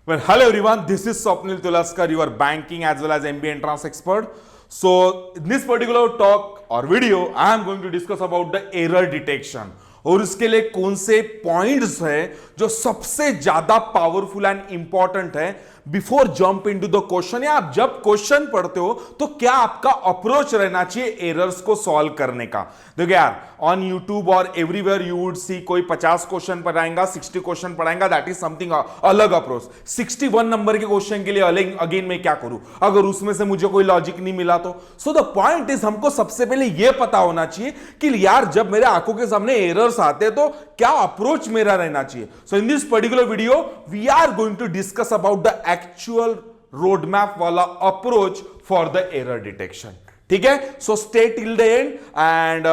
Well, hello everyone. This is Swapnil Tulaskar, your banking as well as MBA entrance expert. So, in this particular talk or video, I am going to discuss about the error detection. और उसके लिए कौन से points है जो सबसे ज्यादा powerful and important है before jump into the question, या आप जब क्वेश्चन पढ़ते हो तो क्या आपका अप्रोच रहना चाहिए एरर्स को सॉल्व करने का। देखो यार, ऑन यूट्यूब और एवरीवेयर यू वुड सी कोई 50 क्वेश्चन पढ़ाएगा, 60 क्वेश्चन पढ़ाएगा, दैट इज समथिंग अलग अप्रोच। 61 नंबर के क्वेश्चन के लिए अलग अगेन मैं क्या करूं अगर उसमें से मुझे कोई लॉजिक नहीं मिला तो। सो द पॉइंट इज, हमको सबसे पहले यह पता होना चाहिए कि यार जब मेरे आंखों के सामने एरर्स आते तो क्या अप्रोच मेरा रहना चाहिए। So in this particular video we are going to discuss about the actual road map वाला approach for the error detection. ठीक है, so stay till the end and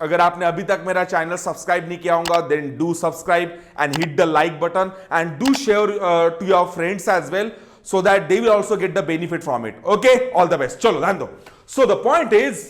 अगर आपने अभी तक मेरा चैनल सब्सक्राइब नहीं किया होगा then do subscribe and hit the like button and do share to your friends as well so that they will also get the benefit from it. Okay, all the best. चलो ध्यान दो. So the point is,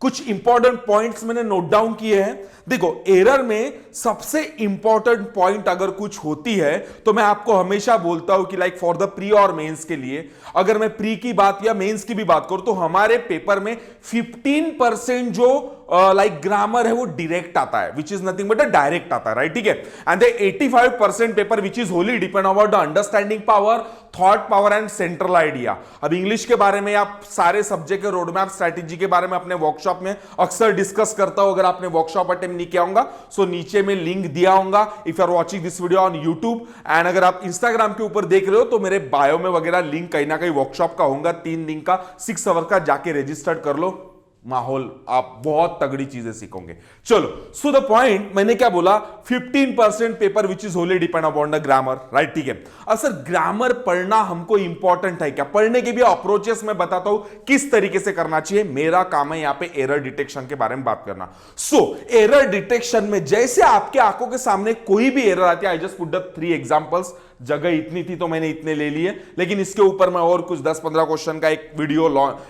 कुछ important points मैंने note down किए हैं। देखो, error में सबसे इंपॉर्टेंट पॉइंट अगर कुछ होती है तो मैं आपको हमेशा बोलता हूं कि लाइक फॉर द प्री और मेंस के लिए, अगर मैं प्री की बात या मेंस की भी बात करूं तो हमारे पेपर में 15% जो लाइक ग्रामर है वो डायरेक्ट आता है, which is nothing but a direct आता है, राइट। ठीक है, and the 85% paper which is Holi depend about the understanding power, thought power and central idea. अब इंग्लिश के बारे में आप सारे सब्जेक्ट के रोड मैप स्ट्रेटेजी के बारे में अपने वर्कशॉप में अक्सर डिस्कस करता हूं। अगर आपने वर्कशॉप अटेम्प्ट नहीं किया होगा सो नीचे में लिंक दिया होगा if you are watching this video on YouTube, and अगर आप इंस्टाग्राम के ऊपर देख रहे हो तो मेरे बायो में वगैरह लिंक कहीं ना कहीं वर्कशॉप का होगा, 3 दिन का 6 आवर का, जाके रजिस्टर्ड कर लो। माहौल आप बहुत तगड़ी चीजें सीखोगे। चलो, सो द पॉइंट मैंने क्या बोला, 15% paper which is Holi depend upon the grammar, right. ठीक है, अब सर ग्रामर पढ़ना हमको इंपॉर्टेंट है क्या? पढ़ने के भी अप्रोचेस मैं बताता हूं किस तरीके से करना चाहिए। मेरा काम है यहां पे एरर डिटेक्शन के बारे में बात करना। सो एरर डिटेक्शन में जैसे आपके आंखों के सामने कोई भी एरर आती है, आई जस्ट पुट द 3 एग्जांपल्स, जगह इतनी थी तो मैंने इतने ले लिए, लेकिन इसके ऊपर मैं और कुछ 10-15 क्वेश्चन का एक वीडियो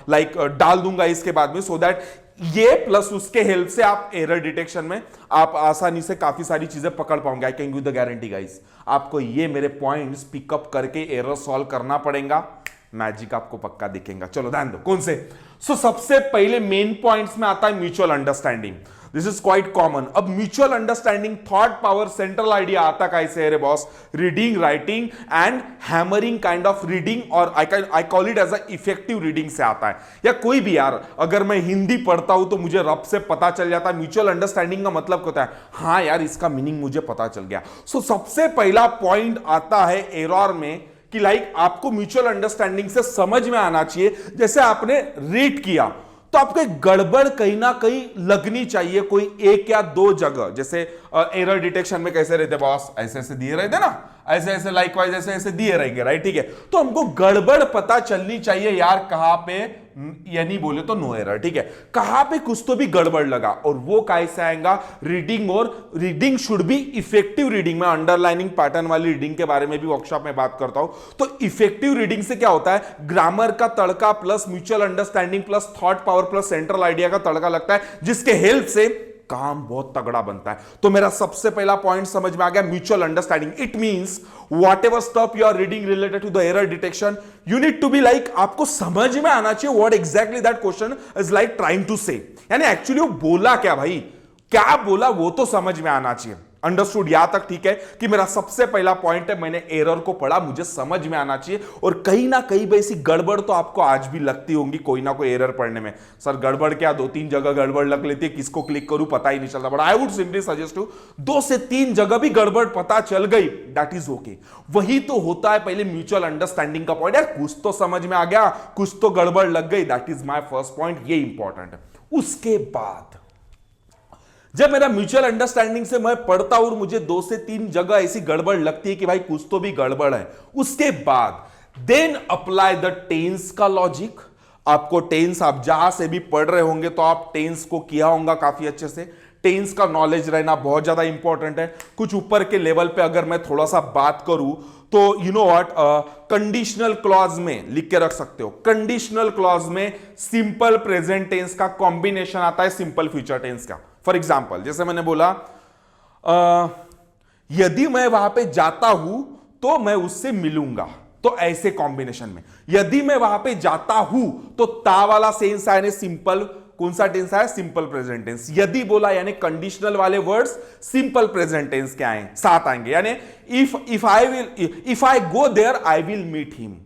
लाइक डाल दूंगा इसके बाद में, सो दैट ये प्लस उसके हेल्प से आप एरर डिटेक्शन में आप आसानी से काफी सारी चीजें पकड़ पाओगे। I can give the guarantee guys, आपको ये मेरे पॉइंट्स पिकअप करके एरर सॉल्व करना पड़ेगा, मैजिक आपको पक्का दिखेगा। चलो ध्यान दो कौन से। सो सबसे पहले मेन पॉइंट्स में आता है mutual understanding. This is quite common. अब mutual understanding, thought power, central idea आता कैसे है रे boss? Reading, writing and hammering kind of reading, और I call it as a effective reading से आता है। या कोई भी यार, अगर मैं हिंदी पढ़ता हूं तो मुझे रब से पता चल जाता है। म्यूचुअल अंडरस्टैंडिंग का मतलब होता है हाँ यार इसका मीनिंग मुझे पता चल गया। सो सबसे पहला पॉइंट आता है एरर में कि लाइक आपको म्यूचुअल अंडरस्टैंडिंग से समझ में आना चाहिए, जैसे आपने रीड किया तो आपको गड़बड़ कहीं ना कहीं लगनी चाहिए, कोई 1 या 2 जगह। जैसे एरर डिटेक्शन में कैसे रहते बॉस, ऐसे ऐसे दिए रहते ना, ऐसे ऐसे लाइकवाइज ऐसे ऐसे दिए रहेंगे, राइट। ठीक है, तो हमको गड़बड़ पता चलनी चाहिए यार, कहां पे, या नहीं बोले तो नो एरर, ठीक है, कहां पे कुछ तो भी गड़बड़ लगा, और वो कैसे आएगा? रीडिंग, और reading should be effective reading. मैं अंडरलाइनिंग पैटर्न वाली रीडिंग के बारे में भी वर्कशॉप में बात करता हूं। तो इफेक्टिव रीडिंग से क्या होता है, ग्रामर का तड़का plus mutual understanding plus thought power plus central idea का तड़का लगता है, जिसके हेल्प से काम बहुत तगड़ा बनता है। तो मेरा सबसे पहला पॉइंट समझ में आ गया, mutual understanding. It means whatever stuff you are reading related to the error detection, you need to be like, आपको समझ में आना चाहिए what exactly that question is like trying to say, यानी एक्चुअली वो बोला क्या भाई, क्या बोला वो तो समझ में आना चाहिए। अंडरस्टूड, यहां तक ठीक है कि मेरा सबसे पहला पॉइंट है, मैंने एरर को पढ़ा, मुझे समझ में आना चाहिए। और कहीं ना कहीं वैसी गड़बड़ तो आपको आज भी लगती होंगी, कोई ना कोई एरर पढ़ने में। सर गड़बड़ क्या, 2-3 जगह गड़बड़ लग लेती है, किसको क्लिक करूं पता ही नहीं चलता, but I would simply suggest to 2 से 3 जगह भी गड़बड़ पता चल गई, दैट इज ओके। वही तो होता है पहले म्यूचुअल अंडरस्टैंडिंग का पॉइंट, यार कुछ तो समझ में आ गया, कुछ तो गड़बड़ लग गई, that is my first point, ये इंपॉर्टेंट है। उसके बाद जब मेरा म्यूचुअल अंडरस्टैंडिंग से मैं पढ़ता हूं और मुझे 2 से 3 जगह ऐसी गड़बड़ लगती है कि भाई कुछ तो भी गड़बड़ है, उसके बाद देन अप्लाई द टेंस का लॉजिक। आपको टेंस, आप जहां से भी पढ़ रहे होंगे तो आप टेंस को किया होगा काफी अच्छे से। टेंस का नॉलेज रहना बहुत ज्यादा इंपॉर्टेंट है। कुछ ऊपर के लेवल पे अगर मैं थोड़ा सा बात करूं तो you know what, conditional clause में लिख के रख सकते हो। कंडीशनल क्लॉज में सिंपल प्रेजेंट टेंस का कॉम्बिनेशन आता है सिंपल फ्यूचर टेंस का। फॉर एग्जाम्पल, जैसे मैंने बोला यदि मैं वहां पे जाता हूं तो मैं उससे मिलूंगा। तो ऐसे कॉम्बिनेशन में यदि मैं वहां पे जाता हूं तो ता वाला सेंस आया सिंपल, कौन सा टेंस आया? Simple present tense. यदि बोला यानी कंडीशनल वाले वर्ड्स सिंपल प्रेजेंट टेंस के आए साथ आएंगे, यानी if I go there I will meet him.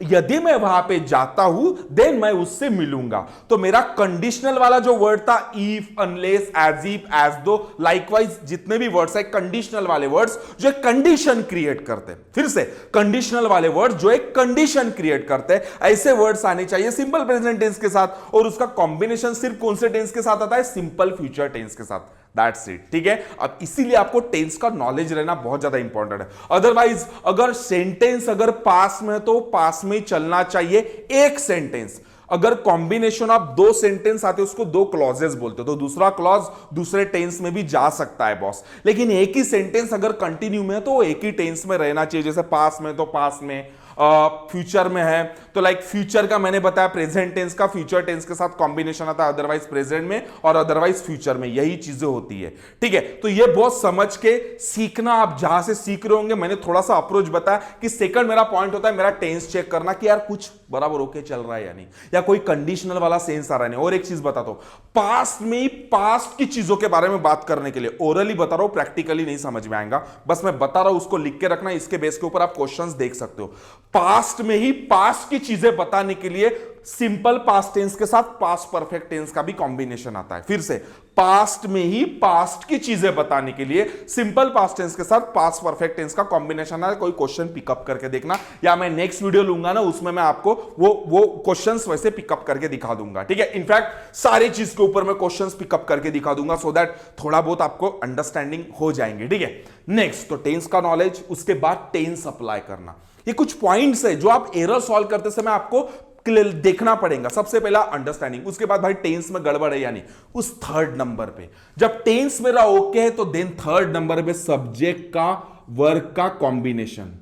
यदि मैं वहां पे जाता हूं देन मैं उससे मिलूंगा। तो मेरा कंडीशनल वाला जो वर्ड था if, unless, as if, as though, likewise जितने भी वर्ड्स है कंडीशनल वाले वर्ड्स जो एक कंडीशन क्रिएट करते हैं, फिर से कंडीशनल वाले वर्ड्स जो एक कंडीशन क्रिएट करते हैं, ऐसे वर्ड्स आने चाहिए सिंपल प्रेजेंट टेंस के साथ। और उसका कॉम्बिनेशन सिर्फ कौन से टेंस के साथ आता है? सिंपल फ्यूचर टेंस के साथ। दैट्स इट, ठीक है। अब इसीलिए आपको टेंस का नॉलेज रहना बहुत ज्यादा इंपॉर्टेंट है। अदरवाइज अगर सेंटेंस अगर पास में है तो पास में चलना चाहिए एक सेंटेंस। अगर कॉम्बिनेशन ऑफ दो सेंटेंस आते उसको दो क्लॉजेस बोलते हो, तो दूसरा क्लॉज दूसरे टेंस में भी जा सकता है बॉस। लेकिन एक ही सेंटेंस अगर कंटिन्यू में है तो एक ही टेंस में रहना चाहिए। जैसे पास में तो पास में, फ्यूचर में है तो लाइक फ्यूचर का मैंने बताया प्रेजेंट टेंस का फ्यूचर टेंस के साथ कॉम्बिनेशन आता है, अदरवाइज प्रेजेंट में और अदरवाइज फ्यूचर में, यही चीजें होती है, ठीक है। तो ये बहुत समझ के सीखना, आप जहां से सीख रहे होंगे। मैंने थोड़ा सा अप्रोच बताया कि सेकंड मेरा पॉइंट होता है मेरा टेंस चेक करना कि यार कुछ बराबर ओके चल रहा है या नहीं, या कोई कंडीशनल वाला सेंस आ रहा है। और एक चीज बताता हूं, पास्ट में पास्ट की चीजों के बारे में बात करने के लिए ओरली बता रहा हूं, प्रैक्टिकली नहीं समझ में आएगा, बस मैं बता रहा हूं, उसको लिख के रखना, इसके बेस के ऊपर आप क्वेश्चंस देख सकते हो। पास्ट में ही पास्ट की चीजें बताने के लिए सिंपल पास्ट टेंस के साथ पास्ट परफेक्ट टेंस का भी कॉम्बिनेशन आता है। फिर से पास्ट में ही पास्ट की चीजें बताने के लिए सिंपल पास्ट टेंस के साथ पास्ट परफेक्ट टेंस का कॉम्बिनेशन है। कोई क्वेश्चन पिकअप करके देखना, या मैं नेक्स्ट वीडियो लूंगा ना उसमें मैं आपको वो क्वेश्चंस वैसे पिकअप करके दिखा दूंगा, ठीक है। इनफैक्ट सारी चीज के ऊपर मैं क्वेश्चंस पिकअप करके दिखा दूंगा सो दैट थोड़ा बहुत आपको अंडरस्टैंडिंग हो जाएंगे, ठीक है। नेक्स्ट तो टेंस का नॉलेज, उसके बाद टेंस अप्लाई करना। ये कुछ पॉइंट्स है जो आप एरर सॉल्व करते समय आपको देखना पड़ेगा। सबसे पहला अंडरस्टैंडिंग, उसके बाद भाई टेंस में गड़बड़ है या नहीं, उस थर्ड नंबर पे जब टेंस मेरा ओके है तो देन थर्ड नंबर पे सब्जेक्ट का वर्ब का कॉम्बिनेशन,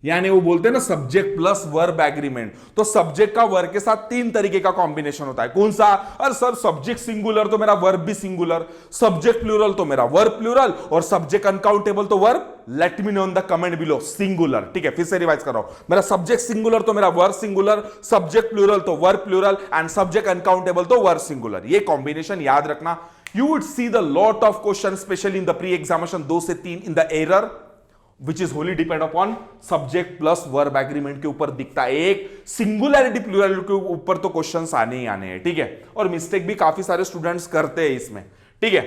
यानी वो बोलते हैं ना सब्जेक्ट प्लस वर्ब एग्रीमेंट। तो सब्जेक्ट का वर्ब के साथ तीन तरीके का कॉम्बिनेशन होता है। कौन सा? अरे सर सब्जेक्ट सिंगुलर तो मेरा वर्ब भी सिंगुलर, सब्जेक्ट प्लूरल तो मेरा वर्ब प्लूरल, और सब्जेक्ट अनकाउंटेबल तो verb, let me know in the comment below, singular, ठीक है। फिर से रिवाइज कर रहा हूं, मेरा सब्जेक्ट सिंगुलर तो मेरा वर्ब सिंगुलर, सब्जेक्ट प्लूरल तो verb plural, and subject uncountable तो वर्ब सिंगुलर। ये कॉम्बिनेशन याद रखना। You would see the lot of question specially in the pre examination 2 से 3 in the error which is wholly depend upon subject plus verb agreement के ऊपर दिखता है। एक सिंगुलरिटी प्लूरल के ऊपर तो क्वेश्चंस आने ही आने हैं, ठीक है। और मिस्टेक भी काफी सारे स्टूडेंट्स करते हैं इसमें, ठीक है।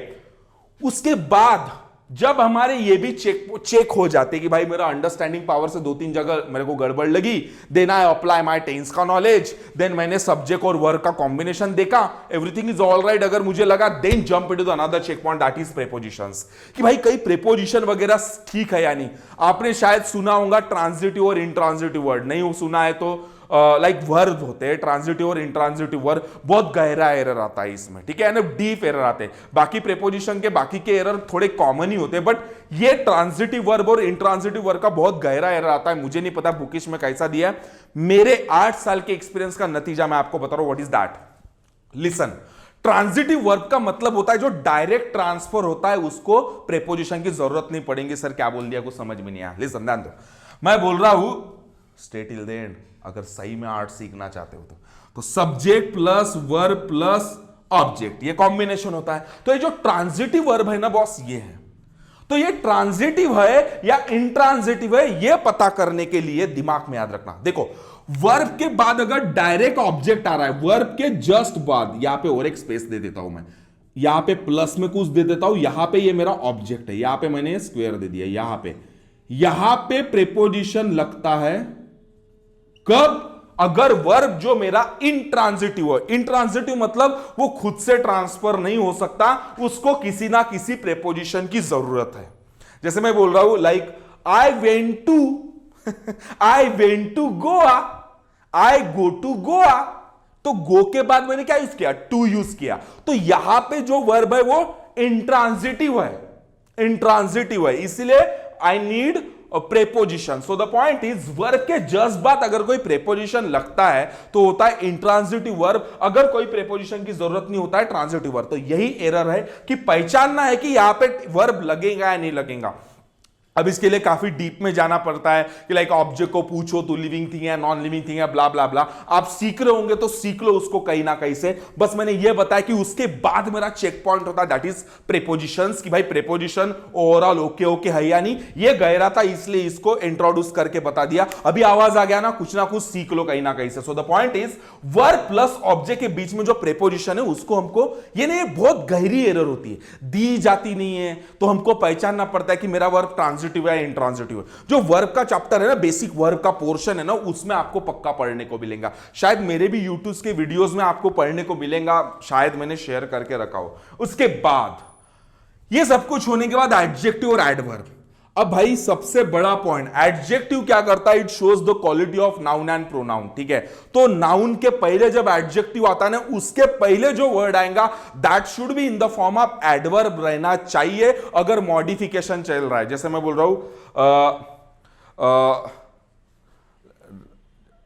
उसके बाद जब हमारे ये भी चेक हो जाते कि भाई मेरा अंडरस्टैंडिंग पावर से 2-3 जगह मेरे को गड़बड़ लगी, then I apply my tense का नॉलेज, देन मैंने सब्जेक्ट और वर्ब का कॉम्बिनेशन देखा, एवरीथिंग इज ऑल राइट अगर मुझे लगा, then jump into the another check point that is prepositions, कि भाई कई प्रीपोजिशन वगैरह ठीक है या नहीं। आपने शायद सुना होगा ट्रांजिटिव और इंट्रांजिटिव वर्ड, नहीं सुना है तो लाइक वर्ब होते हैं ट्रांजिटिव और इंट्रांजिटिव वर्ब, बहुत गहरा एरर आता है इसमें, ठीक है ना, डीप एरर आते हैं। बाकी प्रीपोजिशन के बाकी के एरर थोड़े कॉमन ही होते हैं, बट ये ट्रांजिटिव वर्ब और इंट्रांजिटिव वर्ब का बहुत गहरा एरर आता है। मुझे नहीं पता बुकिश में कैसा दिया है, मेरे 8 साल के एक्सपीरियंस का नतीजा मैं आपको बता रहा हूं। What is that? Listen, transitive verb का मतलब होता है जो डायरेक्ट ट्रांसफर होता है, उसको प्रीपोजिशन की जरूरत नहीं पड़ेगी। सर क्या बोल दिया, कुछ समझ में नहीं आया। लिसन ध्यान दो, मैं बोल रहा हूं स्टे टिल द एंड, अगर सही में आर्ट सीखना चाहते हो तो subject plus verb plus object, ये कॉम्बिनेशन होता है। तो ये जो ट्रांजिटिव वर्ब है ना बॉस, ये है। तो ये ट्रांजिटिव है या इंट्रांजिटिव है, ये पता करने के लिए दिमाग में याद रखना। देखो, वर्ब के बाद अगर डायरेक्ट ऑब्जेक्ट आ रहा है, वर्ब के जस्ट बाद, यहां पे और एक स्पेस दे देता हूं मैं, यहां पे प्लस में कुछ दे देता हूं, यहां पे ये मेरा ऑब्जेक्ट है, यहां पे मैंने स्क्वायर दे दिया, यहां पे प्रीपोजिशन लगता है कब? अगर वर्ब जो मेरा इंट्रांजिटिव है। इंट्रांजिटिव मतलब वो खुद से ट्रांसफर नहीं हो सकता, उसको किसी ना किसी प्रीपोजिशन की जरूरत है। जैसे मैं बोल रहा हूं like I went to Goa, I go to Goa, तो गो के बाद मैंने क्या यूज किया? टू यूज किया। तो यहां पे जो वर्ब है वो इंट्रांजिटिव है, इसलिए I need preposition. So the point is, verb के जस्ट बाद अगर कोई प्रेपोजिशन लगता है तो होता है इंट्रांजिटिव वर्ब, अगर कोई प्रेपोजिशन की जरूरत नहीं होता है ट्रांजिटिव वर्ब। तो यही एरर है कि पहचानना है कि यहां पे वर्ब लगेगा या नहीं लगेगा। अब इसके लिए काफी डीप में जाना पड़ता है कि लाइक ऑब्जेक्ट को पूछो तो लिविंग थिंग है, नॉन लिविंग थिंग है, ब्ला ब्ला ब्ला। आप सीख रहे होंगे तो सीख लो उसको कहीं ना कहीं से। बस मैंने ये बताया कि उसके बाद मेरा चेक पॉइंट होता है दैट इज प्रीपोजिशंस, कि भाई प्रीपोजिशन ओवरऑल ओके ओके है या नहीं। ये गहरा था इसलिए इसको इंट्रोड्यूस करके बता दिया। अभी आवाज आ गया ना कुछ सीख लो कहीं ना कहीं से। So the point is verb plus object के बीच में जो प्रीपोजिशन है उसको हमको, ये नहीं बहुत गहरी एरर होती है, दी जाती नहीं है, तो हमको पहचानना पड़ता है कि मेरा वर्ब ट्रांजिटिव है इंट्रांजिटिव है। जो वर्ब का चैप्टर है ना, बेसिक वर्ब का पोर्शन है ना, उसमें आपको पक्का पढ़ने को मिलेगा। शायद मेरे भी यूट्यूब के वीडियोस में आपको पढ़ने को मिलेगा, शायद मैंने शेयर करके रखा हो। उसके बाद ये सब कुछ होने के बाद एडजेक्टिव और एडवर्ब। अब भाई सबसे बड़ा पॉइंट, एडजेक्टिव क्या करता है, it shows the quality of noun and pronoun. ठीक है, तो नाउन के पहले जब एडजेक्टिव आता है ना, उसके पहले जो वर्ड आएगा that should be in the form of adverb रहना चाहिए। अगर मॉडिफिकेशन चल रहा है, जैसे मैं बोल रहा हूं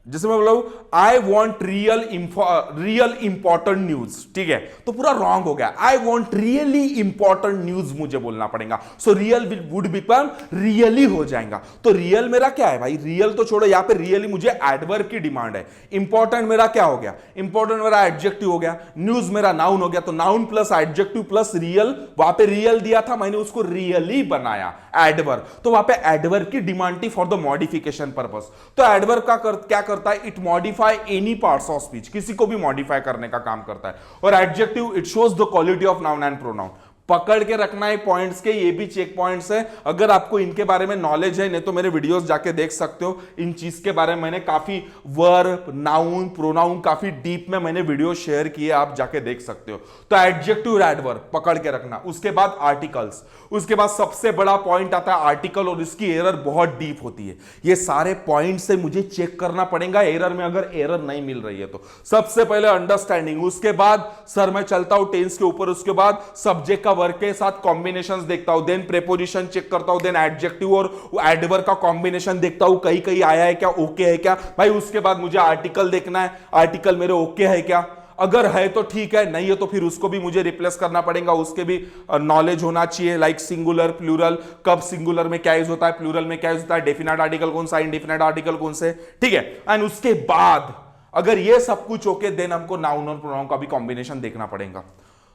जैसे मैं बोल रहा हूं I want real important news, ठीक है, तो पूरा रॉन्ग हो गया। I want really important news मुझे बोलना पड़ेगा। So real would become really हो जाएगा। तो रियल मेरा क्या है भाई, रियल तो छोड़ो, यहां पे रियली मुझे एडवर्ब की डिमांड है। इंपॉर्टेंट मेरा क्या हो गया, इंपॉर्टेंट मेरा एडजेक्टिव हो गया, न्यूज मेरा नाउन हो गया। तो noun plus adjective plus real, वहां पे रियल दिया था, मैंने उसको रियली बनाया एडवर्ब। तो वहां पे एडवर्ब की डिमांड थी फॉर द मॉडिफिकेशन पर्पस। तो एडवर्ब का क्या करता है, it modify any parts of speech, किसी को भी मॉडिफाई करने का काम करता है। और adjective it shows the quality of noun and pronoun. पकड़ के रखना है पॉइंट्स के, ये भी चेक पॉइंट्स है। अगर आपको इनके बारे में नॉलेज है, नहीं तो मेरे वीडियोस जाके देख सकते हो। इन चीज के बारे में मैंने काफी वर्ब, नाउन, प्रोनाउन काफी डीप में मैंने वीडियो शेयर किए, आप जाके देख सकते हो। तो एडजेक्टिव एडवर्ब पकड़ के रखना। उसके बाद आर्टिकल्स, उसके बाद सबसे बड़ा पॉइंट आता है आर्टिकल, और इसकी एरर बहुत डीप होती है। ये सारे पॉइंट से मुझे चेक करना पड़ेगा एरर में, अगर एरर नहीं मिल रही है तो। सबसे पहले अंडरस्टैंडिंग, उसके बाद सर मैं चलता हूं टेंस के ऊपर, उसके बाद सब्जेक्ट का वर्ब के साथ कॉम्बिनेशंस देखता हूं, देन प्रीपोजिशन चेक करता हूं, देन एडजेक्टिव और एडवर्ब का कॉम्बिनेशन देखता हूं, कहीं कहीं आया है क्या, ओके है क्या भाई। उसके बाद मुझे आर्टिकल देखना है, आर्टिकल मेरे ओके है क्या, अगर है तो ठीक है, नहीं है तो फिर उसको भी मुझे रिप्लेस करना पड़ेगा। उसके भी नॉलेज होना चाहिए, लाइक सिंगुलर, प्लूरल, कब सिंगुलर में क्या यूज होता है, प्लूरल में क्या यूज होता है, डेफिनेट आर्टिकल कौन सा, इंडेफिनेट आर्टिकल कौन से, ठीक है। एंड उसके बाद अगर ये सब कुछ ओके, देन हमको नाउन और प्रोनाउन का भी कॉम्बिनेशन देखना पड़ेगा।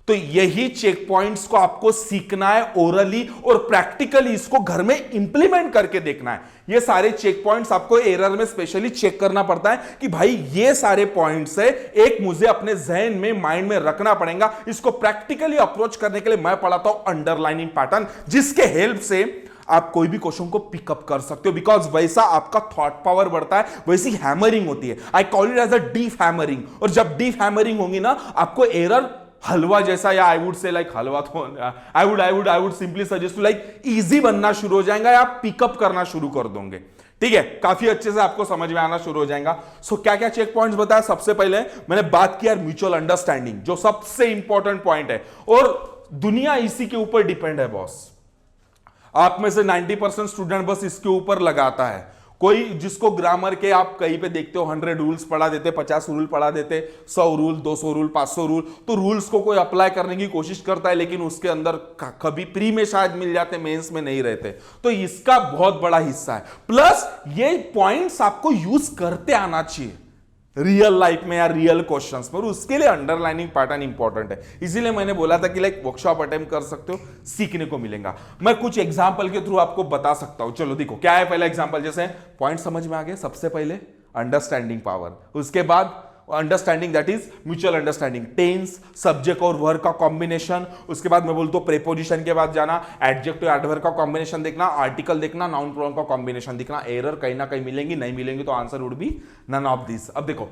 तो यही चेक पॉइंट्स को आपको सीखना है ओरली, और प्रैक्टिकली इसको घर में इंप्लीमेंट करके देखना है। ये सारे चेक पॉइंट्स आपको एरर में स्पेशली चेक करना पड़ता है कि भाई ये सारे पॉइंट्स है, एक मुझे अपने जहन में, माइंड में रखना पड़ेगा। इसको प्रैक्टिकली अप्रोच करने के लिए मैं पढ़ाता हूं अंडरलाइनिंग पैटर्न, जिसके हेल्प से आप कोई भी क्वेश्चन को पिकअप कर सकते हो, बिकॉज वैसा आपका थॉट पावर बढ़ता है, वैसी हैमरिंग होती है। I call it as a deep hammering. और जब डीप हैमरिंग होगी ना, आपको एरर हलवा जैसा, या आई वुड से लाइक हलवा तो I would simply suggest to like easy बनना शुरू हो जाएगा, या पिकअप करना शुरू कर दोगे। ठीक है, काफी अच्छे से आपको समझ में आना शुरू हो जाएगा। सो क्या क्या चेक पॉइंट्स बताया, सबसे पहले मैंने बात किया म्यूचुअल अंडरस्टैंडिंग, जो सबसे इंपॉर्टेंट पॉइंट है, और दुनिया इसी के ऊपर डिपेंड है बॉस। आप में से 90% स्टूडेंट बस इसके ऊपर लगाता है। कोई जिसको ग्रामर के आप कहीं पे देखते हो 100 रूल्स पढ़ा देते, 50 रूल पढ़ा देते, 100 रूल, 200 रूल, 500 रूल, तो रूल्स को कोई अप्लाई करने की कोशिश करता है, लेकिन उसके अंदर कभी प्री में शायद मिल जाते, मेंस में नहीं रहते। तो इसका बहुत बड़ा हिस्सा है। प्लस ये पॉइंट्स आपको यूज करते आना चाहिए रियल लाइफ में या रियल क्वेश्चंस पर, उसके लिए अंडरलाइनिंग पैटर्न इंपॉर्टेंट है। इसीलिए मैंने बोला था कि लाइक वर्कशॉप अटेम्प्ट कर सकते हो, सीखने को मिलेगा। मैं कुछ एग्जांपल के थ्रू आपको बता सकता हूं। चलो देखो क्या है पहला एग्जांपल, जैसे पॉइंट समझ में आ गए। सबसे पहले अंडरस्टैंडिंग पावर, उसके बाद understanding that is mutual understanding, tense, subject और वर्ब का कॉम्बिनेशन। उसके बाद मैं बोलता हूं प्रीपोजिशन के बाद जाना, एडजेक्टिव एडवर्ब का कॉम्बिनेशन देखना, आर्टिकल देखना, नाउन प्रोनाउन का कॉम्बिनेशन देखना। एरर कहीं ना कहीं मिलेंगी, नहीं मिलेंगी तो answer would be none of this. अब देखो,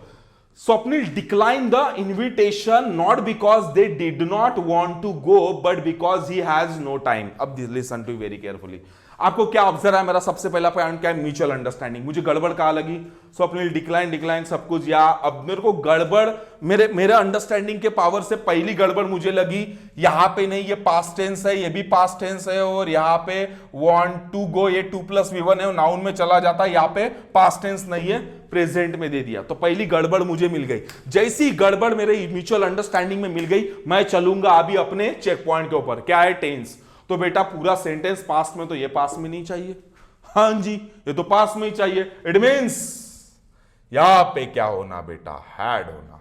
Swapnil declined the invitation not because they did not want to go but because he has no time. अब listen to very carefully. आपको क्या ऑब्जर्व है, मेरा सबसे पहला पॉइंट क्या है, म्यूचुअल अंडरस्टैंडिंग। मुझे गड़बड़ कहाँ लगी, स्वप्निल डिक्लाइन सब कुछ, या अब मेरे को गड़बड़ मेरे अंडरस्टैंडिंग के पावर से पहली गड़बड़ मुझे लगी यहां पे नहीं, ये पास्ट टेंस है, ये भी पास्ट टेंस है, और यहाँ पे वांट टू गो ये 2+V1 है, नाउन में चला जाता है, यहाँ पे पास्ट टेंस नहीं है, प्रेजेंट में दे दिया। तो पहली गड़बड़ मुझे मिल गई। जैसी गड़बड़ मेरे म्यूचुअल अंडरस्टैंडिंग में मिल गई, मैं चलूंगा अभी अपने चेक पॉइंट के ऊपर, क्या है टेंस। तो बेटा पूरा सेंटेंस पास्ट में, तो ये पास्ट में नहीं चाहिए, हाँ जी ये तो पास्ट में ही चाहिए। इट मींस यहां पे क्या होना बेटा, हैड होना।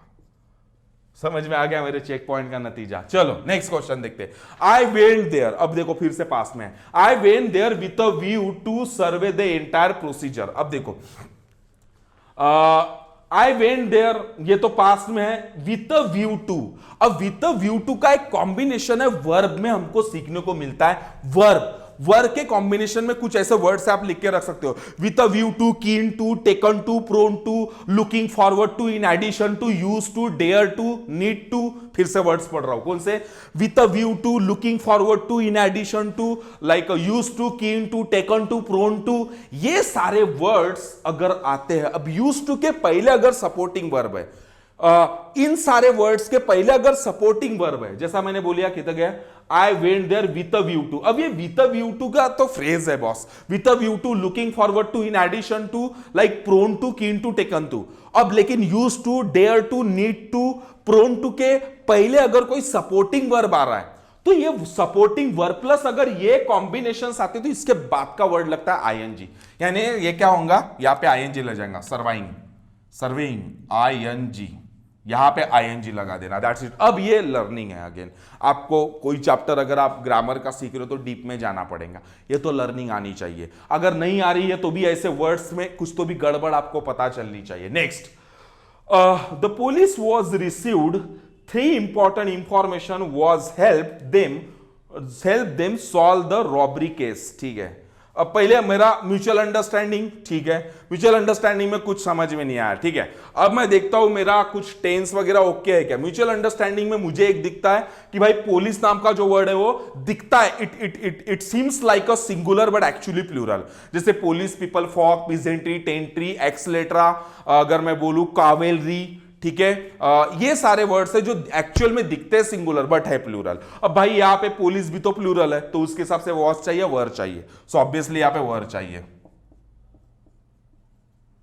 समझ में आ गया मेरे चेक पॉइंट का नतीजा। चलो नेक्स्ट क्वेश्चन देखते हैं। आई वेंट देयर, अब देखो फिर से पास में है। I went there with a view to survey the entire procedure. अब देखो आई वेंट देयर, ये तो पास्ट में है, विथ अ व्यू टू। अब विथ अ व्यू टू का एक कॉम्बिनेशन है वर्ब में हमको सीखने को मिलता है। वर्ब के कॉम्बिनेशन में कुछ ऐसे वर्ड्स आप लिख के रख सकते हो, with a view to, keen to, taken to, prone to, looking forward to, in addition to, use to, dare to, need to. फिर से वर्ड्स पढ़ रहा हूं, कौन से, with a view to, looking forward to, in addition to, like use to, keen to, taken to, prone to. ये सारे words अगर आते हैं, अब यूज टू के पहले अगर सपोर्टिंग वर्ब है, इन सारे वर्ड्स के पहले अगर सपोर्टिंग वर्ब है, जैसा मैंने बोलिया कितना गया, I went there with a view to. अब ये विथ अ व्यू टू का तो फ्रेज है boss, with a view to, looking forward to, in addition to, like prone to, keen to, taken to. अब लेकिन use to, dare to, need to, prone to के पहले अगर कोई supporting verb आ रहा है, तो ये सपोर्टिंग वर्ब प्लस अगर ये कॉम्बिनेशन आते तो इसके बाद का वर्ड लगता है आईएनजी, यानी ये क्या होगा, यहां पे आईएनजी लग जाएगा, सर्वाइंग, सर्विंग, आईएनजी, यहां पे आईएनजी लगा देना, दैट्स इट। अब ये लर्निंग है। अगेन आपको कोई चैप्टर अगर आप ग्रामर का सीख रहे हो तो डीप में जाना पड़ेगा, ये तो लर्निंग आनी चाहिए। अगर नहीं आ रही है तो भी ऐसे वर्ड्स में कुछ तो भी गड़बड़ आपको पता चलनी चाहिए। Next, the police was received 3 important information was help them solve the robbery case. ठीक है, अब पहले मेरा म्यूचुअल अंडरस्टैंडिंग, ठीक है, म्यूचुअल अंडरस्टैंडिंग में कुछ समझ में नहीं आया, ठीक है। अब मैं देखता हूं मेरा कुछ टेंस वगैरह ओके है क्या। म्यूचुअल अंडरस्टैंडिंग में मुझे एक दिखता है कि भाई पुलिस नाम का जो वर्ड है वो दिखता है, it seems like a singular but actually plural. जैसे police, people, folk, peasantry, gentry, etcetera, अगर मैं बोलूं कावेलरी, ठीक है, ये सारे वर्ड्स है जो एक्चुअल में दिखते हैं सिंगुलर बट है प्लूरल। अब भाई यहां पे पुलिस भी तो प्लूरल है, तो उसके हिसाब से वॉज चाहिए, वर चाहिए, सो ऑब्वियसली यहां पे वर चाहिए।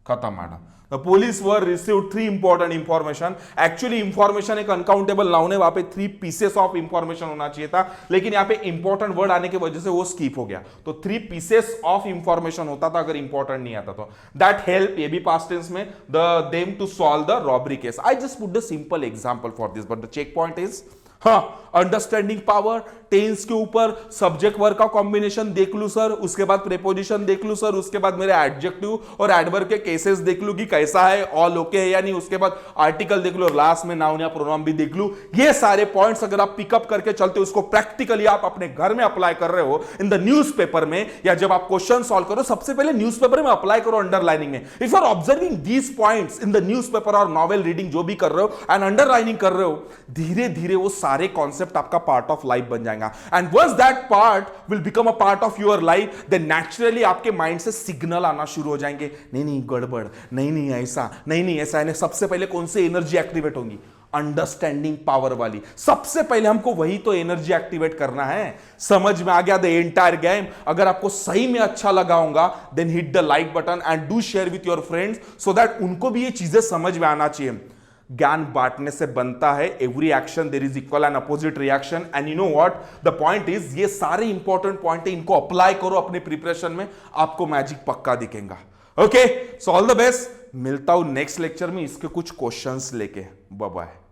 खत्म madam. The police were received 3 important information. Actually information एक अनकाउंटेबल नाउन है, वहां पे 3 पीसेस ऑफ इंफॉर्मेशन होना चाहिए था, लेकिन यहां पे इंपॉर्टेंट वर्ड आने की वजह से वो स्किप हो गया, तो 3 पीसेस ऑफ इंफॉर्मेशन होता था अगर इंपॉर्टेंट नहीं आता तो। दैट हेल्प, ये भी पास्ट टेंस में, them to solve the robbery case. I just put the simple example for this, but the check point is, हाँ, अंडरस्टैंडिंग पावर, टेंस के ऊपर सब्जेक्ट वर्ब का कॉम्बिनेशन देख लूं सर, उसके बाद प्रीपोजिशन देख लूं सर, उसके बाद मेरे एडजेक्टिव और एडवर्ब के केसेस देख लूं कि कैसा है, ऑल ओके है या नहीं, उसके बाद आर्टिकल देख लो, लास्ट में नाउन या प्रोनाउन भी देख लूं। ये सारे पॉइंट्स अगर आप पिकअप करके चलते हो, उसको प्रैक्टिकली आप अपने घर में अप्लाई कर रहे हो इन द न्यूज़पेपर में, या जब आप क्वेश्चन सॉल्व करो सबसे पहले न्यूज़पेपर में अप्लाई करो, अंडरलाइनिंग में। If you are observing these points in the newspaper और नॉवेल रीडिंग जो भी कर रहे हो एंड अंडरलाइनिंग कर रहे हो, धीरे धीरे वो सारे कॉन्सेप्ट आपका पार्ट ऑफ लाइफ बन जाएगा। And once that part will become a part of your life, then naturally आपके माइंड से सिग्नल आना शुरू हो जाएंगे, नहीं नहीं गड़बड़, नहीं नहीं ऐसा, नहीं नहीं ऐसा है। सबसे पहले कौन सी एनर्जी एक्टिवेट होगी, अंडरस्टैंडिंग पावर वाली। सबसे पहले हमको वही तो एनर्जी एक्टिवेट करना है। समझ में आ गया द एंटायर गेम। अगर आपको सही में अच्छा लगा होगा, then hit the like button and do share with your friends, so that उनको भी ये चीजें समझ में आना चाहिए। ज्ञान बांटने से बनता है, every action there is equal and opposite reaction, and you know what the point is, ये सारे इंपॉर्टेंट पॉइंट है, इनको अप्लाई करो अपने प्रिपरेशन में, आपको मैजिक पक्का दिखेगा। Okay, so all the best. मिलता हूं नेक्स्ट लेक्चर में इसके कुछ क्वेश्चंस लेके। Bye bye.